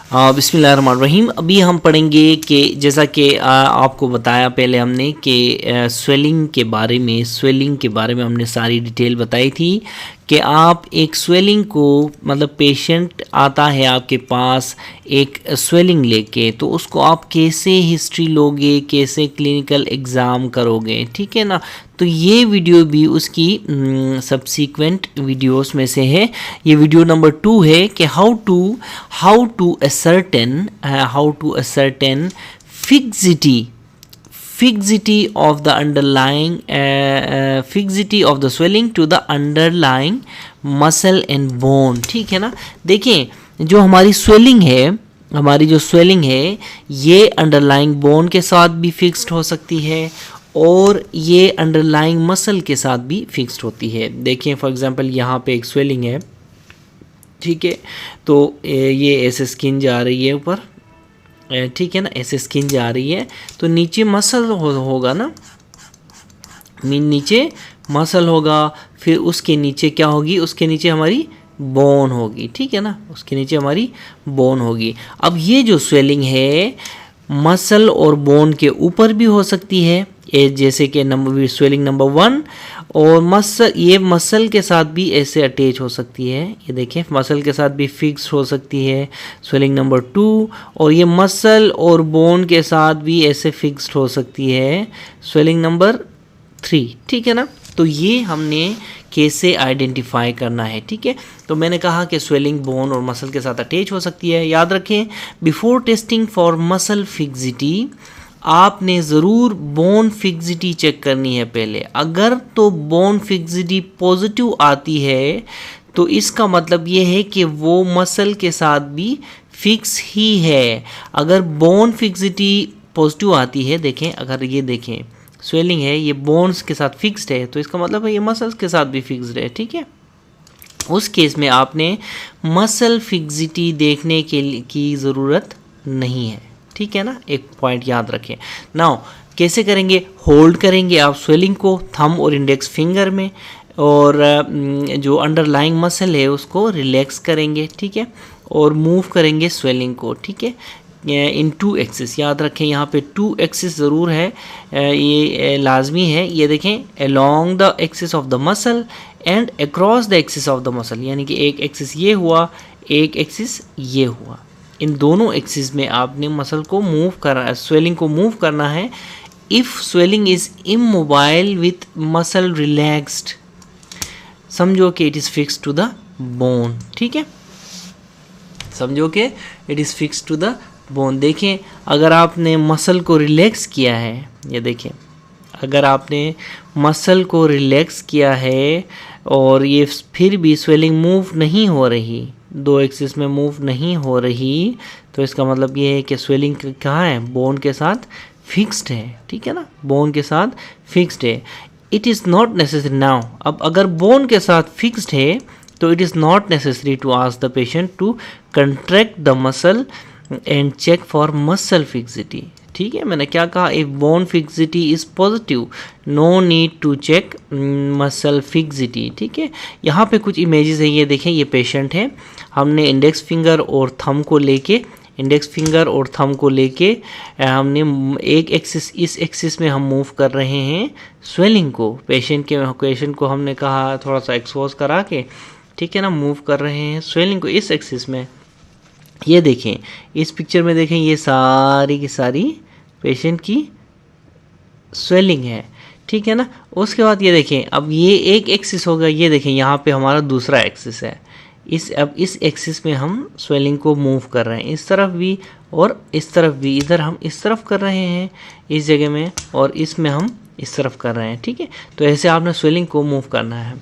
बिस्मिल्लाहिर्रहमानिर्रहीम। अभी हम पढ़ेंगे कि जैसा कि आपको बताया पहले हमने कि स्वेलिंग के बारे में हमने सारी डिटेल बताई थी कि आप एक स्वेलिंग को मतलब पेशेंट आता है आपके पास एक स्वेलिंग लेके, तो उसको आप कैसे हिस्ट्री लोगे, कैसे क्लिनिकल एग्ज़ाम करोगे, ठीक है ना। तो ये वीडियो भी उसकी सब्सीक्वेंट वीडियोस में से है। ये वीडियो नंबर 2 है कि how to ascertain fixity of the underlying fixity of the swelling to the underlying muscle and bone, ठीक है ना। देखें, जो हमारी स्वेलिंग है ये अंडरलाइंग बोन के साथ भी फिक्स्ड हो सकती है और ये अंडरलाइंग मसल के साथ भी फिक्स्ड होती है। देखें फॉर एग्जांपल यहाँ पे एक स्वेलिंग है, ठीक है, तो ये ऐसे स्किन जा रही है ऊपर, ठीक है ना, ऐसे स्किन जा रही है तो नीचे मसल होगा ना, नीचे मसल होगा, फिर उसके नीचे क्या होगी, उसके नीचे हमारी बोन होगी, ठीक है ना, उसके नीचे हमारी बोन होगी। अब ये जो स्वेलिंग है मसल और बोन के ऊपर भी हो सकती है, जैसे कि स्वेलिंग नंबर 1, और मसल के साथ भी ऐसे अटैच हो सकती है। ये देखें, मसल के साथ भी फिक्स हो सकती है स्वेलिंग नंबर 2, और ये मसल और बोन के साथ भी ऐसे फिक्स्ड हो सकती है स्वेलिंग नंबर 3, ठीक है ना। तो ये हमने कैसे आइडेंटिफाई करना है, ठीक है। तो मैंने कहा कि स्वेलिंग बोन और मसल के साथ अटैच हो सकती है। याद रखें, before testing for muscle fixity आपने ज़रूर बोन फिक्सिटी चेक करनी है पहले। अगर तो बोन फिक्सिटी पॉजिटिव आती है तो इसका मतलब ये है कि वो मसल के साथ भी फिक्स ही है। अगर बोन फिक्सिटी पॉजिटिव आती है, देखें, अगर ये देखें स्वेलिंग है, ये बोन्स के साथ फिक्स्ड है, तो इसका मतलब है ये मसल्स के साथ भी फिक्स्ड है, ठीक है। उस केस में आपने मसल फिक्सिटी देखने की ज़रूरत नहीं है, ठीक है ना। एक पॉइंट याद रखें। नाउ कैसे करेंगे, होल्ड करेंगे आप स्वेलिंग को थंब और इंडेक्स फिंगर में, और जो अंडरलाइंग मसल है उसको रिलैक्स करेंगे, ठीक है, और मूव करेंगे स्वेलिंग को, ठीक है, इन 2 एक्सिस। याद रखें यहाँ पे 2 एक्सिस ज़रूर है, ये लाजमी है। ये देखें, along the axis of the muscle and across the axis of the muscle, यानी कि एक एक्सिस ये हुआ, एक एक्सिस ये हुआ। इन दोनों एक्सिस में आपने मसल को मूव करना, स्वेलिंग को मूव करना है। If swelling is immobile with muscle relaxed, समझो कि it is fix to the bone, ठीक है, समझो कि it is fix to the bone. देखें, अगर आपने मसल को रिलैक्स किया है, ये देखें, अगर आपने मसल को रिलैक्स किया है और ये फिर भी स्वेलिंग मूव नहीं हो रही, 2 एक्सिस में मूव नहीं हो रही, तो इसका मतलब ये है कि स्वेलिंग कहाँ है, बोन के साथ फिक्स्ड है, ठीक है ना, बोन के साथ फिक्स्ड है। It is not necessary now, अब अगर बोन के साथ फिक्स्ड है तो it is not necessary to ask the patient to contract the muscle and check for muscle fixity, ठीक है। मैंने क्या कहा, if bone fixity is positive no need to check muscle fixity, ठीक है। यहाँ पे कुछ इमेजेस है, ये देखें, ये पेशेंट है, हमने इंडेक्स फिंगर और थंब को लेके हमने एक एक्सिस, इस एक्सिस में हम मूव कर रहे हैं स्वेलिंग को। पेशेंट को हमने कहा थोड़ा सा एक्सपोज करा के, ठीक है ना, मूव कर रहे हैं स्वेलिंग को इस एक्सिस में। ये देखें, इस पिक्चर में देखें, ये सारी की सारी पेशेंट की स्वेलिंग है, ठीक है ना। उसके बाद ये देखें, अब ये एक एक्सिस होगा, ये देखें यहाँ पे हमारा दूसरा एक्सिस है, अब इस एक्सिस में हम स्वेलिंग को मूव कर रहे हैं, इस तरफ भी और इस तरफ भी। इधर हम इस तरफ कर रहे हैं इस जगह में, और इसमें हम इस तरफ कर रहे हैं, ठीक है। तो ऐसे आपने स्वेलिंग को मूव करना है।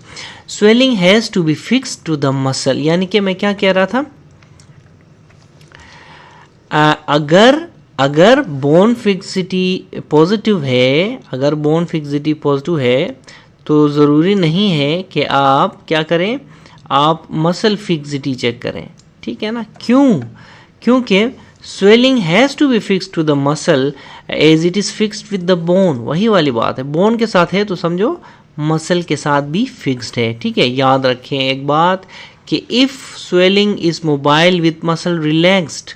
Swelling has to be fixed to the muscle, यानी कि मैं क्या कह रहा था, अगर बोन फिक्सिटी पॉजिटिव है, तो ज़रूरी नहीं है कि आप क्या करें, आप मसल फिक्सिटी चेक करें, ठीक है ना। क्योंकि swelling has to be fixed to the muscle as it is fixed with the bone, वही वाली बात है, बोन के साथ है तो समझो मसल के साथ भी फिक्स्ड है, ठीक है। याद रखें एक बात कि if swelling is mobile with muscle relaxed,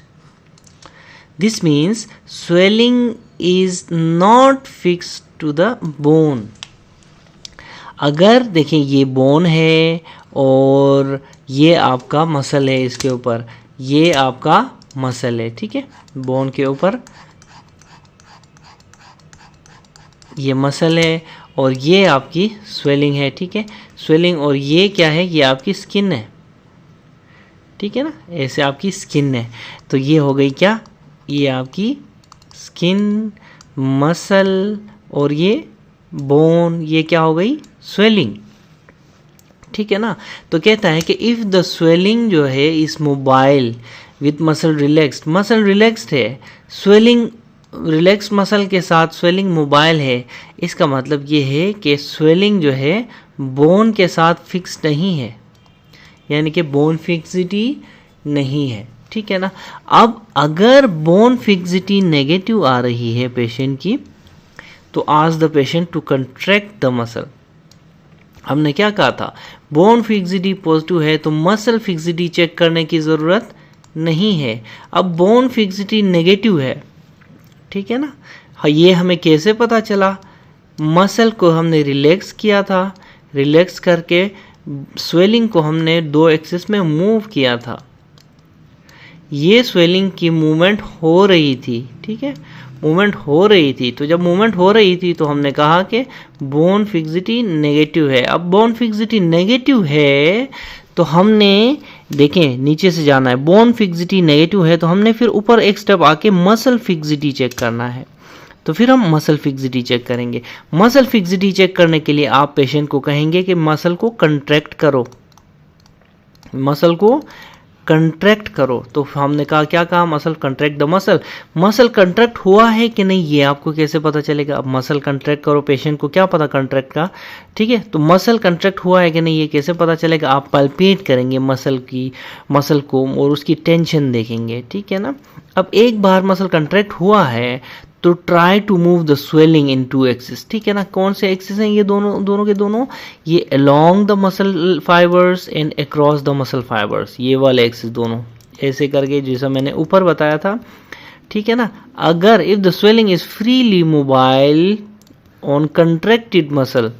this means swelling is not fixed to the bone. अगर देखें ये बोन है और ये आपका मसल है, इसके ऊपर ये आपका मसल है, ठीक है, बोन के ऊपर ये मसल है और ये आपकी स्वेलिंग है, ठीक है, स्वेलिंग, और ये क्या है, ये आपकी स्किन है, ठीक है ना, ऐसे आपकी स्किन है। तो ये हो गई क्या, ये आपकी स्किन, मसल और ये बोन, ये क्या हो गई, स्वेलिंग, ठीक है ना। तो कहता है कि इफ़ द स्वेलिंग जो है इस mobile with muscle relaxed, muscle relaxed है, स्वेलिंग रिलैक्स मसल के साथ स्वेलिंग मोबाइल है, इसका मतलब ये है कि स्वेलिंग जो है बोन के साथ फिक्स नहीं है, यानी कि बोन फिक्सिटी नहीं है, ठीक है ना। अब अगर बोन फिक्सिटी नेगेटिव आ रही है पेशेंट की, तो ask the patient to contract the muscle. हमने क्या कहा था, बोन फिक्सिटी पॉजिटिव है तो मसल फिक्सिटी चेक करने की ज़रूरत नहीं है। अब बोन फिक्सिटी नेगेटिव है, ठीक है ना, ये हमें कैसे पता चला, मसल को हमने रिलैक्स किया था, रिलैक्स करके स्वेलिंग को हमने 2 एक्सिस में मूव किया था, ये स्वेलिंग की मूवमेंट हो रही थी, ठीक है, मूवमेंट हो रही थी। तो जब मूवमेंट हो रही थी तो हमने कहा कि बोन फिक्सिटी नेगेटिव है। अब बोन फिक्सिटी नेगेटिव है तो हमने देखें नीचे से जाना है, बोन फिक्सिटी नेगेटिव है तो हमने फिर ऊपर एक स्टेप आके मसल फिक्सिटी चेक करना है। तो फिर हम मसल फिक्सिटी चेक करेंगे। मसल फिक्सिटी चेक करने के लिए आप पेशेंट को कहेंगे कि मसल को कंट्रैक्ट करो, मसल को कंट्रैक्ट करो। तो हमने कहा, क्या कहा, muscle contract the muscle. Muscle contract हुआ है कि नहीं ये आपको कैसे पता चलेगा, अब मसल कंट्रैक्ट करो, पेशेंट को क्या पता कंट्रैक्ट का, ठीक है। तो मसल कंट्रैक्ट हुआ है कि नहीं ये कैसे पता चलेगा, आप पल्पेट करेंगे मसल को और उसकी टेंशन देखेंगे, ठीक है ना। अब एक बार मसल कंट्रैक्ट हुआ है तो try to move the swelling in 2 axis, ठीक है ना। कौन से एक्सिस हैं ये, दोनों के दोनों, ये along the muscle fibres and across the muscle fibres, ये वाले एक्सिस दोनों ऐसे करके, जैसा मैंने ऊपर बताया था, ठीक है ना। अगर if the swelling is freely mobile on contracted muscle,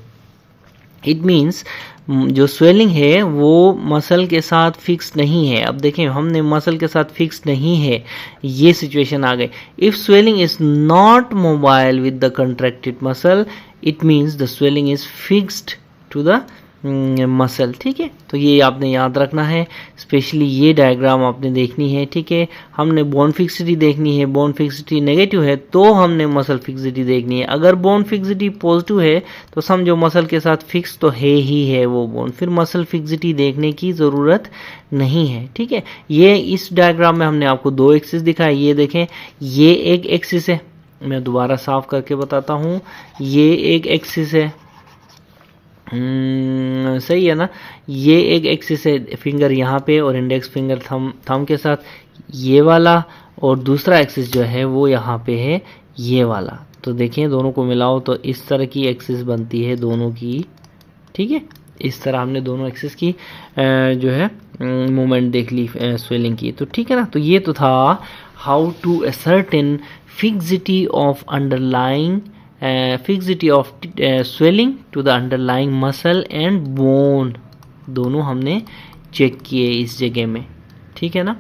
it means जो स्वेलिंग है वो मसल के साथ फिक्स नहीं है। अब देखें, हमने मसल के साथ फिक्स नहीं है, ये सिचुएशन आ गई। If swelling is not mobile with the contracted muscle, it means the swelling is fixed to the muscle, ठीक है। तो ये आपने याद रखना है, स्पेशली ये डायग्राम आपने देखनी है, ठीक है। हमने बोन फिक्सिटी देखनी है, बोन फिक्सिटी नेगेटिव है तो हमने मसल फिक्सिटी देखनी है। अगर बोन फिक्सिटी पॉजिटिव है तो समझो मसल के साथ फिक्स तो है ही है वो बोन, फिर मसल फिक्सिटी देखने की ज़रूरत नहीं है, ठीक है। ये इस डायग्राम में हमने आपको 2 एक्सिस दिखाए, ये देखें, ये एक एक्सिस है, मैं दोबारा साफ करके बताता हूँ, ये एक एक्सिस है, सही है ना, ये एक एक्सिस है, फिंगर यहाँ पे और इंडेक्स फिंगर थंब के साथ ये वाला, और दूसरा एक्सिस जो है वो यहाँ पे है ये वाला। तो देखें दोनों को मिलाओ तो इस तरह की एक्सिस बनती है दोनों की, ठीक है। इस तरह हमने दोनों एक्सिस की जो है मूवमेंट देख ली स्वेलिंग की, तो ठीक है ना। तो ये तो था how to ascertain fixity of underlying fixity of swelling to the underlying muscle and bone, दोनों हमने चेक किए इस जगह में, ठीक है ना।